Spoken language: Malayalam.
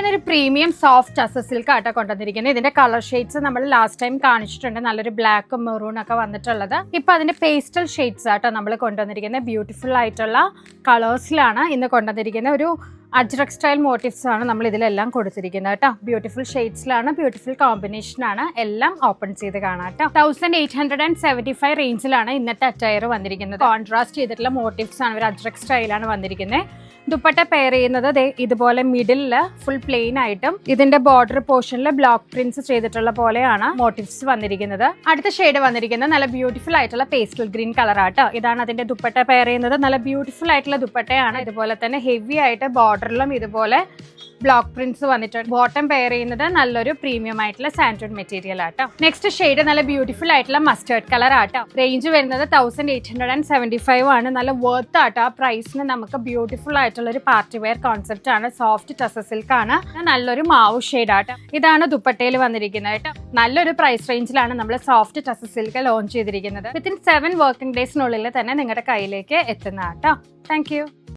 ഇതൊരു പ്രീമിയം സോഫ്റ്റ് ടസർ സിൽക്ക് ആട്ടോ കൊണ്ടുവന്നിരിക്കുന്നത്. ഇതിന്റെ കളർ ഷെയ്ഡ്സ് നമ്മൾ ലാസ്റ്റ് ടൈം കാണിച്ചിട്ടുണ്ട്. നല്ലൊരു ബ്ലാക്കും മെറൂൺ ഒക്കെ വന്നിട്ടുള്ളത്. ഇപ്പൊ അതിന്റെ പേസ്റ്റൽ ഷെയ്ഡ്സ് ആട്ടോ നമ്മൾ കൊണ്ടുവന്നിരിക്കുന്നത്. ബ്യൂട്ടിഫുൾ ആയിട്ടുള്ള കളേഴ്സിലാണ് ഇന്ന് കൊണ്ടുവന്നിരിക്കുന്നത്. ഒരു അജ്രക് സ്റ്റൈൽ മോട്ടീവ്സ് ആണ് നമ്മൾ ഇതിലെല്ലാം കൊടുത്തിരിക്കുന്നത് കേട്ടോ. ബ്യൂട്ടിഫുൾ ഷെയ്ഡ്സിലാണ്, ബ്യൂട്ടിഫുൾ കോമ്പിനേഷൻ ആണ്. എല്ലാം ഓപ്പൺ ചെയ്ത് കാണാം കേട്ടോ. 1875 റേഞ്ചിലാണ് ഇന്നത്തെ അറ്റയർ വന്നിരിക്കുന്നത്. കോൺട്രാസ്റ്റ് ചെയ്തിട്ടുള്ള മോട്ടീവ്സ് ആണ്, ഒരു അജ്രക് സ്റ്റൈലാണ് വന്നിരിക്കുന്നത്. ദുപ്പട്ട പെയർ ചെയ്യുന്നത് ഇതുപോലെ മിഡിലില് ഫുൾ പ്ലെയിൻ ആയിട്ടും ഇതിന്റെ ബോർഡർ പോർഷനിൽ ബ്ലോക്ക് പ്രിന്റ്സ് ചെയ്തിട്ടുള്ള പോലെയാണ് മോട്ടീവ്സ് വന്നിരിക്കുന്നത്. അടുത്ത ഷെയ്ഡ് വന്നിരിക്കുന്നത് നല്ല ബ്യൂട്ടിഫുൾ ആയിട്ടുള്ള പേസ്റ്റൽ ഗ്രീൻ കളർ ആട്ടോ. ഇതാണ് അതിന്റെ ദുപ്പട്ട പെയർ ചെയ്യുന്നത്. നല്ല ബ്യൂട്ടിഫുൾ ആയിട്ടുള്ള ദുപ്പട്ടയാണ്. ഇതുപോലെ തന്നെ ഹെവി ആയിട്ട് ബോർഡറിലും ഇതുപോലെ ബ്ലോക്ക് പ്രിന്റ്സ് വന്നിട്ടുണ്ട്. ബോട്ടം പെയർ ചെയ്യുന്നത് നല്ലൊരു പ്രീമിയം ആയിട്ടുള്ള സാൻഡൂൺ മെറ്റീരിയൽ ആട്ടോ. നെക്സ്റ്റ് ഷെയ്ഡ് നല്ല ബ്യൂട്ടിഫുൾ ആയിട്ടുള്ള മസ്റ്റേർഡ് കളർ ആട്ടോ. റേഞ്ച് വരുന്നത് 1875 ആണ്. നല്ല വർത്ത് ആട്ടോ. ആ പ്രൈസിന് നമുക്ക് ബ്യൂട്ടിഫുൾ ആയിട്ടുള്ള ഒരു പാർട്ടി വെയർ കോൺസെപ്റ്റ് ആണ്. സോഫ്റ്റ് ടസർ സിൽക്ക് ആണ്. നല്ലൊരു മാവ് ഷെയ്ഡ് ആട്ടോ. ഇതാണ് ദുപ്പട്ടയിൽ വന്നിരിക്കുന്നത് കേട്ടോ. നല്ലൊരു പ്രൈസ് റേഞ്ചിലാണ് നമ്മൾ സോഫ്റ്റ് ടസർ സിൽക്ക് ലോഞ്ച് ചെയ്തിരിക്കുന്നത്. വിത്തിൻ 7 വർക്കിംഗ് ഡേയ്സിനുള്ളിൽ തന്നെ നിങ്ങളുടെ കയ്യിലേക്ക് എത്തുന്ന കേട്ടോ. Thank you.